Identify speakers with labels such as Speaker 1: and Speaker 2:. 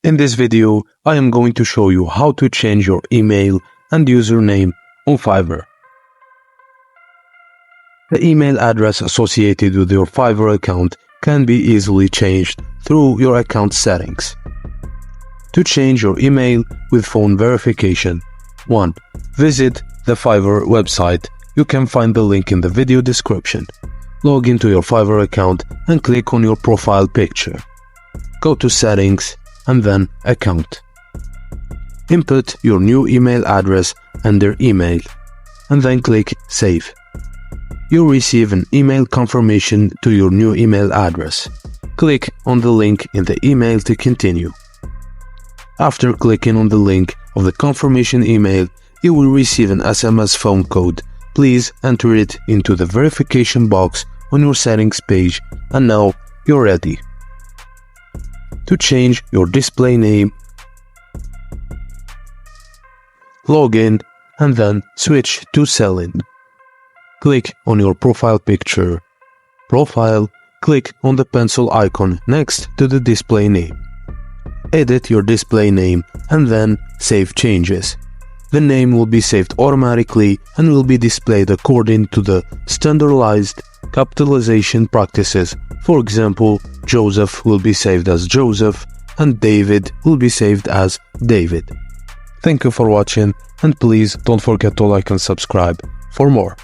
Speaker 1: In this video, I am going to show you how to change your email and username on Fiverr. The email address associated with your Fiverr account can be easily changed through your account settings. To change your email with phone verification, 1. Visit the Fiverr website. You can find the link in the video description. Log into your Fiverr account and click on your profile picture. Go to Settings and then Account. Input your new email address and their email, and then click Save. You'll receive an email confirmation to your new email address. Click on the link in the email to continue. After clicking on the link of the confirmation email, you will receive an SMS phone code. Please enter it into the verification box on your settings page, and now you're ready. To change your display name, log in and then switch to Sell-in. Click on your profile picture. Profile, click on the pencil icon next to the display name. Edit your display name and then save changes. The name will be saved automatically and will be displayed according to the standardized capitalization practices. For example, Joseph will be saved as Joseph and David will be saved as David. Thank you for watching, and please don't forget to like and subscribe for more.